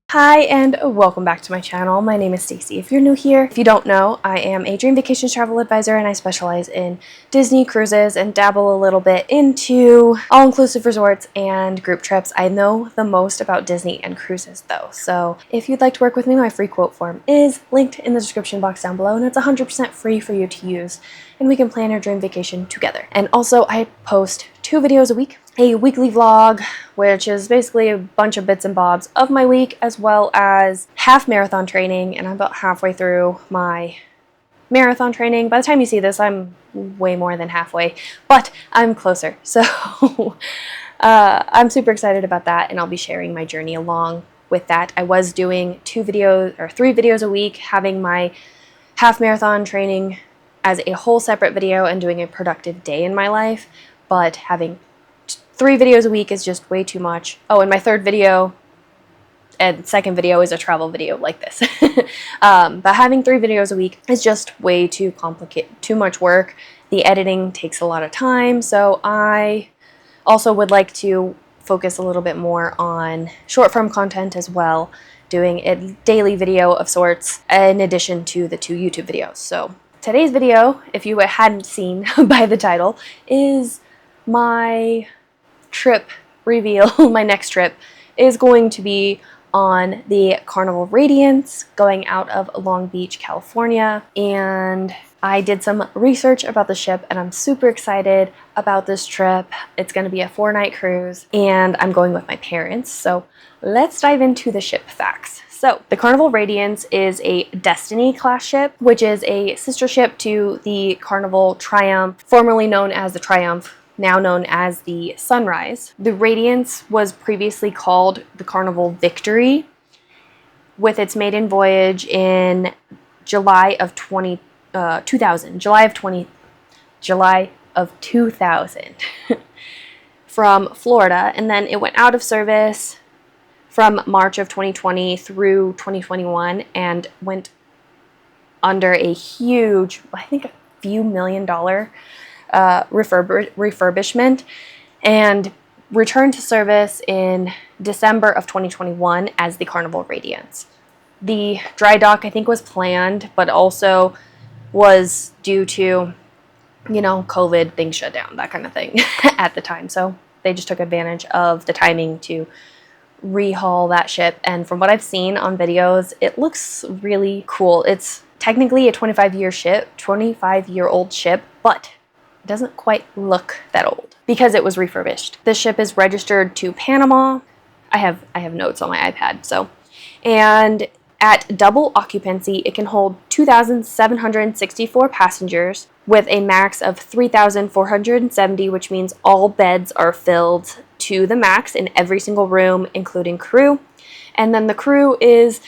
Hi and welcome back to my channel. My name is Stacy. If you're new here, if you don't know, I am a Dream Vacations travel advisor and I specialize in Disney cruises and dabble a little bit into all-inclusive resorts and group trips. I know the most about Disney and cruises though, so if you'd like to work with me, my free quote form is linked in the description box down below and it's 100% free for you to use and we can plan your dream vacation together. And also I post 2 videos a week. A weekly vlog, which is basically a bunch of bits and bobs of my week, as well as half marathon training, and I'm about halfway through my marathon training. By the time you see this, I'm way more than halfway, but I'm closer. So I'm super excited about that, and I'll be sharing my journey along with that. I was doing 3 videos a week, having my half marathon training as a whole separate video and doing a productive day in my life, but having 3 videos a week is just way too much. Oh, and my third video and second video is a travel video like this. But having 3 videos a week is just way too complicated, too much work. The editing takes a lot of time, so I also would like to focus a little bit more on short form content as well, doing a daily video of sorts in addition to the 2 YouTube videos. So today's video, if you hadn't seen by the title, is my trip reveal. My next trip is going to be on the Carnival Radiance going out of Long Beach, California, and I did some research about the ship and I'm super excited about this trip. It's going to be a 4-night cruise and I'm going with my parents, so let's dive into the ship facts. So the Carnival Radiance is a Destiny class ship, which is a sister ship to the Carnival Triumph, formerly known as the Triumph, now known as the Sunrise. The Radiance was previously called the Carnival Victory, with its maiden voyage in July of 2000 from Florida, and then it went out of service from March of 2020 through 2021 and went under a huge, I think a few $1 million refurbishment and returned to service in December of 2021 as the Carnival Radiance. The dry dock, I think, was planned, but also was due to, COVID, things shut down, that kind of thing at the time. So they just took advantage of the timing to rehaul that ship. And from what I've seen on videos, it looks really cool. It's technically a 25-year-old ship, but doesn't quite look that old because it was refurbished. The ship is registered to Panama. I have notes on my iPad, and at double occupancy it can hold 2,764 passengers with a max of 3,470, which means all beds are filled to the max in every single room, including crew. And then the crew is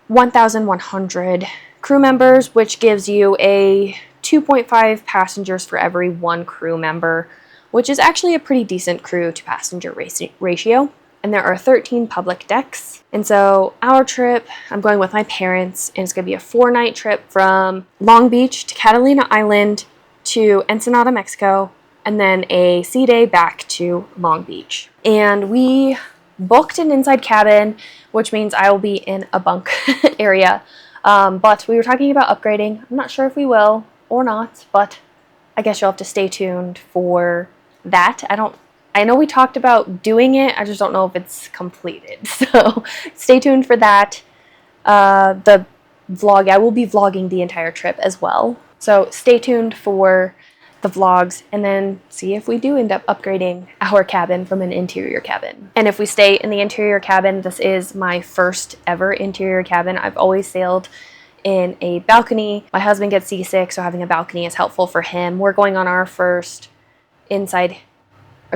1,100 crew members, which gives you a 2.5 passengers for every 1 crew member, which is actually a pretty decent crew to passenger ratio. And there are 13 public decks. And so our trip, I'm going with my parents, and it's going to be a 4-night trip from Long Beach to Catalina Island to Ensenada, Mexico, and then a sea day back to Long Beach. And we booked an inside cabin, which means I will be in a bunk area. But we were talking about upgrading. I'm not sure if we will or not, but I guess you'll have to stay tuned for that. I know we talked about doing it, I just don't know if it's completed. So stay tuned for that. The vlog, I will be vlogging the entire trip as well. So stay tuned for the vlogs and then see if we do end up upgrading our cabin from an interior cabin. And if we stay in the interior cabin, this is my first ever interior cabin. I've always sailed in a balcony. My husband gets seasick, so having a balcony is helpful for him. We're going on our first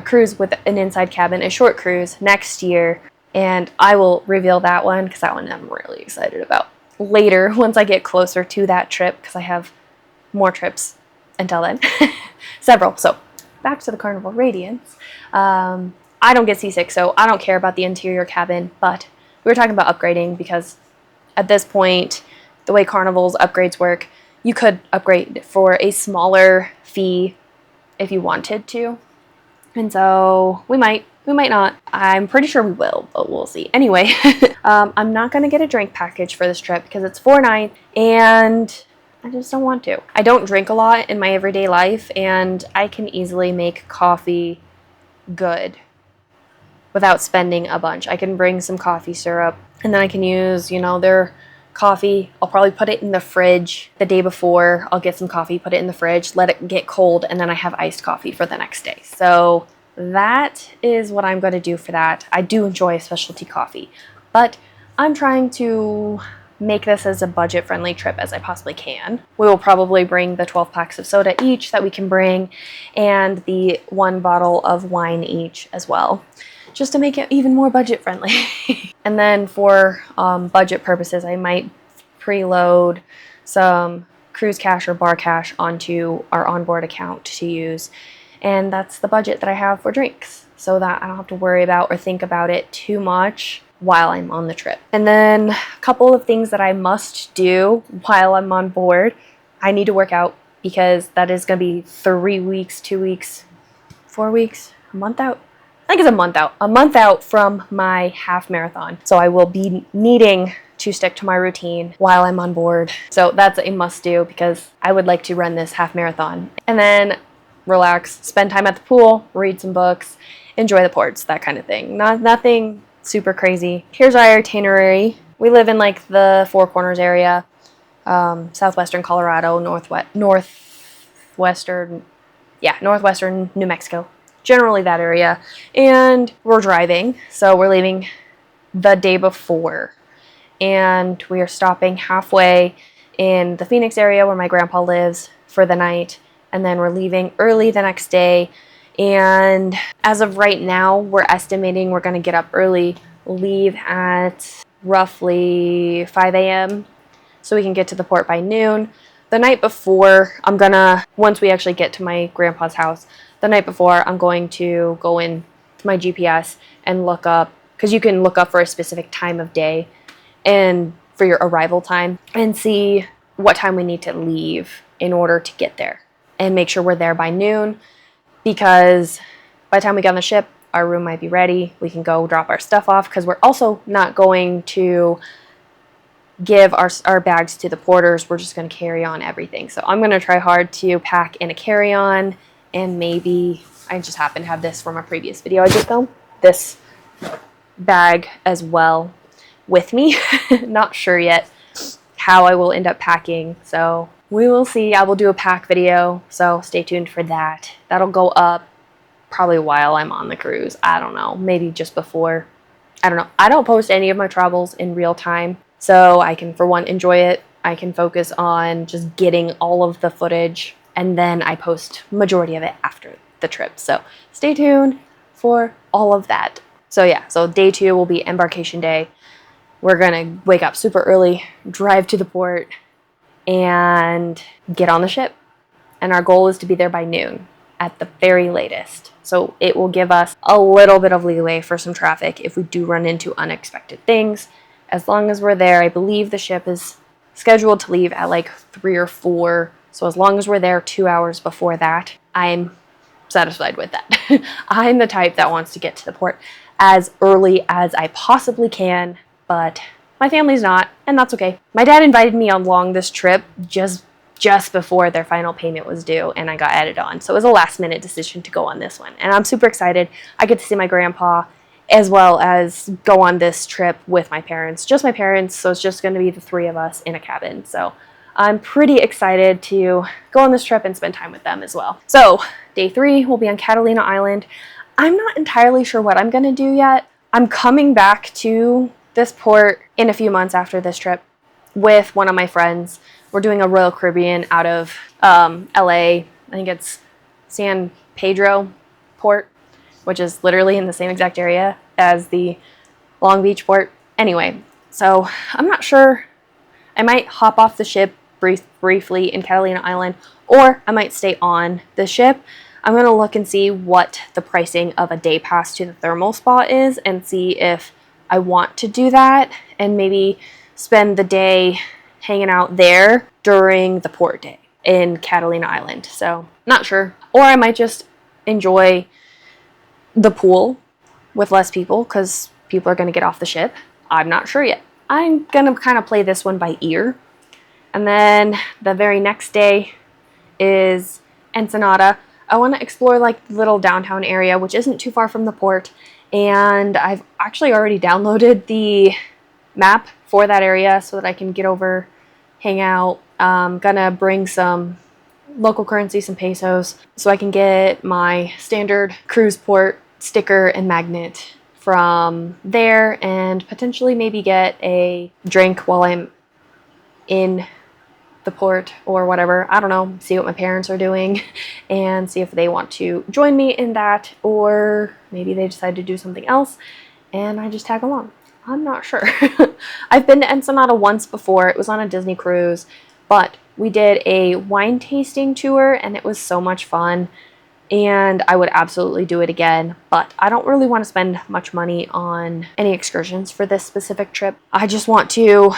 cruise with an inside cabin, a short cruise next year, and I will reveal that one because that one I'm really excited about later once I get closer to that trip, because I have more trips until then. Several. So back to the Carnival Radiance. I don't get seasick, so I don't care about the interior cabin, but we were talking about upgrading because at this point the way Carnival's upgrades work, you could upgrade for a smaller fee if you wanted to. And so we might not. I'm pretty sure we will, but we'll see. Anyway, I'm not going to get a drink package for this trip because it's 4 nights and I just don't want to. I don't drink a lot in my everyday life, and I can easily make coffee good without spending a bunch. I can bring some coffee syrup and then I can use, their coffee. I'll probably put it in the fridge the day before. I'll get some coffee, put it in the fridge, let it get cold, and then I have iced coffee for the next day. So that is what I'm going to do for that. I do enjoy a specialty coffee, but I'm trying to make this as a budget-friendly trip as I possibly can. We will probably bring the 12 packs of soda each that we can bring, and the 1 bottle of wine each as well, just to make it even more budget-friendly. And then for budget purposes, I might preload some cruise cash or bar cash onto our onboard account to use. And that's the budget that I have for drinks, so that I don't have to worry about or think about it too much while I'm on the trip. And then a couple of things that I must do while I'm on board. I need to work out because that is going to be 3 weeks, 2 weeks, 4 weeks, a month out. I think it's a month out from my half marathon. So I will be needing to stick to my routine while I'm on board. So that's a must do because I would like to run this half marathon. And then relax, spend time at the pool, read some books, enjoy the ports, that kind of thing. Nothing super crazy. Here's our itinerary. We live in like the Four Corners area, southwestern Colorado, northwestern New Mexico, generally that area. And we're driving, so we're leaving the day before, and we are stopping halfway in the Phoenix area where my grandpa lives for the night, and then we're leaving early the next day. And as of right now, we're estimating we're going to get up early, leave at roughly 5 a.m. so we can get to the port by noon. The night before, once we actually get to my grandpa's house, the night before, I'm going to go in to my GPS and look up, because you can look up for a specific time of day and for your arrival time, and see what time we need to leave in order to get there and make sure we're there by noon. Because by the time we get on the ship, our room might be ready. We can go drop our stuff off, because we're also not going to give our bags to the porters. We're just going to carry on everything. So I'm going to try hard to pack in a carry-on, and maybe, I just happen to have this from a previous video I just filmed, this bag as well with me. Not sure yet how I will end up packing, so we will see. I will do a pack video, so stay tuned for that. That'll go up probably while I'm on the cruise. I don't know, maybe just before. I don't know. I don't post any of my travels in real time, so I can, for one, enjoy it. I can focus on just getting all of the footage, and then I post majority of it after the trip. So stay tuned for all of that. So yeah, so day 2 will be embarkation day. We're gonna wake up super early, drive to the port, and get on the ship. And our goal is to be there by noon at the very latest. So it will give us a little bit of leeway for some traffic if we do run into unexpected things. As long as we're there, I believe the ship is scheduled to leave at like 3 or 4. So as long as we're there 2 hours before that, I'm satisfied with that. I'm the type that wants to get to the port as early as I possibly can, but my family's not, and that's okay. My dad invited me along this trip just before their final payment was due, and I got added on. So it was a last-minute decision to go on this one, and I'm super excited. I get to see my grandpa, as well as go on this trip with my parents. Just my parents, so it's just going to be the 3 of us in a cabin. So I'm pretty excited to go on this trip and spend time with them as well. So day 3 will be on Catalina Island. I'm not entirely sure what I'm going to do yet. I'm coming back to this port in a few months after this trip with one of my friends. We're doing a Royal Caribbean out of LA. I think it's San Pedro port, which is literally in the same exact area as the Long Beach port. Anyway, so I'm not sure. I might hop off the ship briefly in Catalina Island, or I might stay on the ship. I'm going to look and see what the pricing of a day pass to the thermal spa is, and see if I want to do that and maybe spend the day hanging out there during the port day in Catalina Island. So not sure. Or I might just enjoy the pool with less people because people are going to get off the ship. I'm not sure yet. I'm going to kind of play this one by ear. And then the very next day is Ensenada. I want to explore like the little downtown area, which isn't too far from the port. And I've actually already downloaded the map for that area so that I can get over, hang out. I'm gonna bring some local currency, some pesos, so I can get my standard cruise port sticker and magnet from there, and potentially maybe get a drink while I'm in the port or whatever. I don't know, see what my parents are doing and see if they want to join me in that, or maybe they decide to do something else and I just tag along. I'm not sure. I've been to Ensenada once before. It was on a Disney cruise, but we did a wine tasting tour and it was so much fun, and I would absolutely do it again. But I don't really want to spend much money on any excursions for this specific trip. I just want to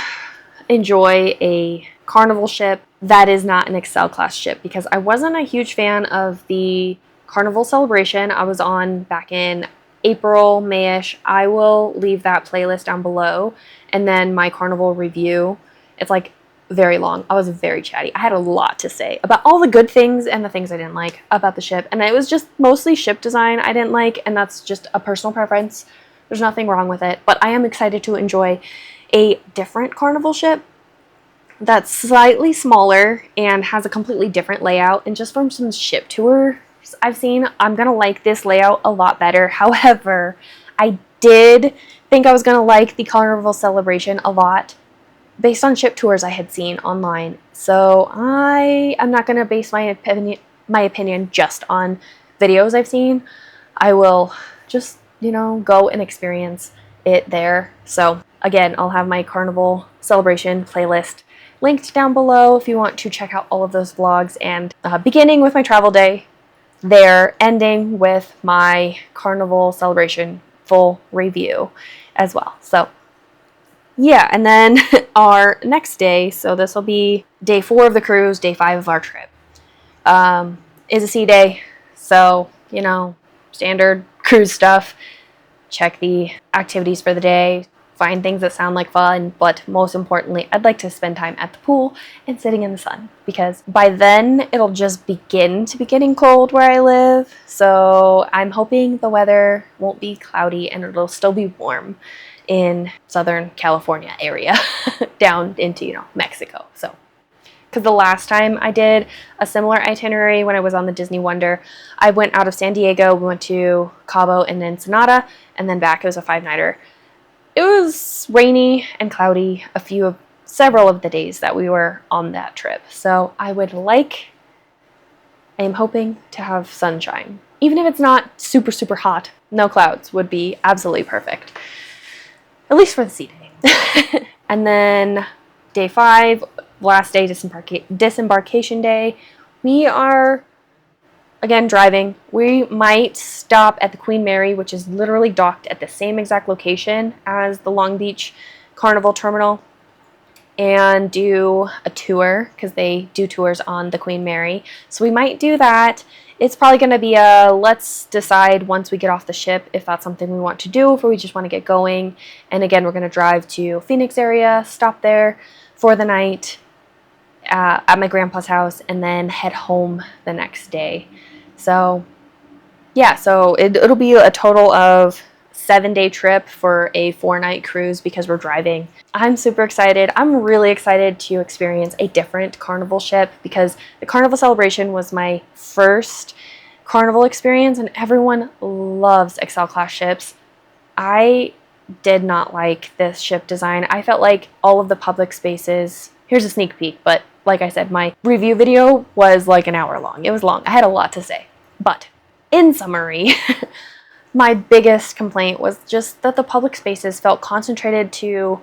enjoy a Carnival ship that is not an Excel class ship, because I wasn't a huge fan of the Carnival Celebration I was on back in April, May-ish. I will leave that playlist down below. And then my Carnival review, it's like very long. I was very chatty. I had a lot to say about all the good things and the things I didn't like about the ship. And it was just mostly ship design I didn't like, and that's just a personal preference. There's nothing wrong with it. But I am excited to enjoy a different Carnival ship that's slightly smaller and has a completely different layout. And just from some ship tours I've seen, I'm gonna like this layout a lot better. However, I did think I was gonna like the Carnival Celebration a lot based on ship tours I had seen online. So I am not gonna base my opinion just on videos I've seen. I will just, you know, go and experience it there. So again, I'll have my Carnival Celebration playlist linked down below if you want to check out all of those vlogs, and beginning with my travel day there, ending with my Carnival Celebration full review as well. So yeah, and then our next day, so this will be day 4 of the cruise, day 5 of our trip, is a sea day. So, you know, standard cruise stuff. Check the activities for the day, find things that sound like fun, but most importantly, I'd like to spend time at the pool and sitting in the sun, because by then it'll just begin to be getting cold where I live. So I'm hoping the weather won't be cloudy and it'll still be warm in Southern California area down into, you know, Mexico. So, because the last time I did a similar itinerary when I was on the Disney Wonder, I went out of San Diego, we went to Cabo and Ensenada, and then back. It was a 5-nighter. It was rainy and cloudy several of the days that we were on that trip. So I am hoping to have sunshine. Even if it's not super, super hot, no clouds would be absolutely perfect. At least for the sea day. And then day 5, last day, disembarkation day, we are again driving. We might stop at the Queen Mary, which is literally docked at the same exact location as the Long Beach Carnival Terminal, and do a tour, because they do tours on the Queen Mary. So we might do that. It's probably going to be let's decide once we get off the ship if that's something we want to do, if we just want to get going. And again, we're going to drive to Phoenix area, stop there for the night at my grandpa's house, and then head home the next day. So yeah, so it'll be a total of 7-day trip for a 4-night cruise because we're driving. I'm super excited. I'm really excited to experience a different Carnival ship, because the Carnival Celebration was my first Carnival experience and everyone loves Excel class ships. I did not like this ship design. I felt like all of the public spaces, here's a sneak peek, but like I said, my review video was like an hour long. It was long. I had a lot to say. But in summary, my biggest complaint was just that the public spaces felt concentrated to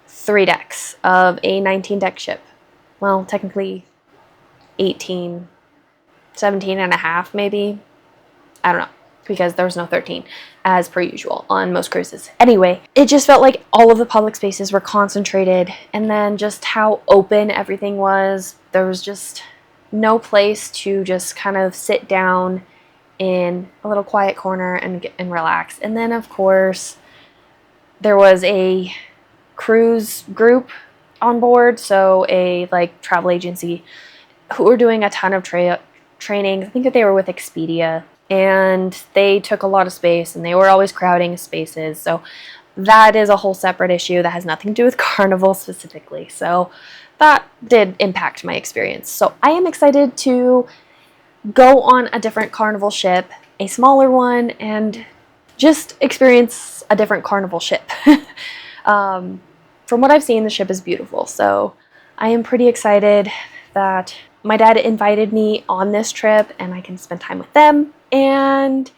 3 decks of a 19-deck ship. Well, technically 18, 17 and a half maybe. I don't know. because there was no 13 as per usual on most cruises. Anyway, it just felt like all of the public spaces were concentrated, and then just how open everything was. There was just no place to just kind of sit down in a little quiet corner and relax. And then of course there was a cruise group on board, so a like travel agency who were doing a ton of training. I think that they were with Expedia, and they took a lot of space and they were always crowding spaces. So that is a whole separate issue that has nothing to do with Carnival specifically. So that did impact my experience. So I am excited to go on a different Carnival ship, a smaller one, and just experience a different Carnival ship. From what I've seen, the ship is beautiful. So I am pretty excited that my dad invited me on this trip and I can spend time with them and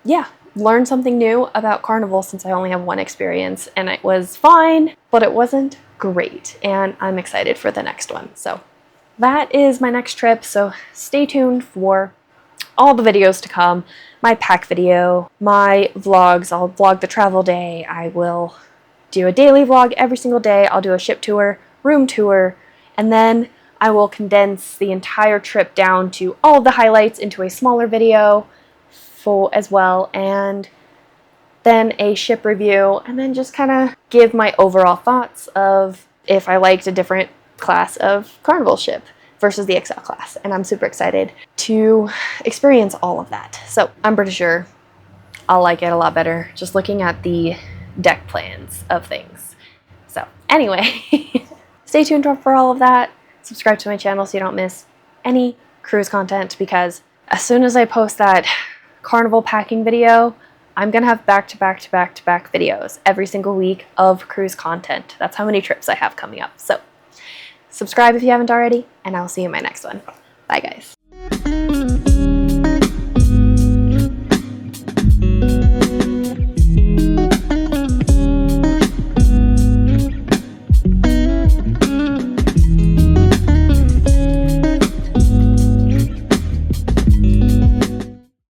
yeah, learn something new about Carnival, since I only have one experience, and it was fine, but it wasn't great, and I'm excited for the next one. So that is my next trip, so stay tuned for all the videos to come. My pack video, my vlogs, I'll vlog the travel day, I will do a daily vlog every single day, I'll do a ship tour, room tour, and then I will condense the entire trip down to all of the highlights into a smaller video as well, and then a ship review, and then just kind of give my overall thoughts of if I liked a different class of Carnival ship versus the XL class. And I'm super excited to experience all of that. So I'm pretty sure I'll like it a lot better just looking at the deck plans of things. So anyway, stay tuned for all of that. Subscribe to my channel so you don't miss any cruise content, because as soon as I post that Carnival packing video, I'm gonna have back-to-back videos every single week of cruise content. That's how many trips I have coming up. So subscribe if you haven't already, and I'll see you in my next one. Bye guys.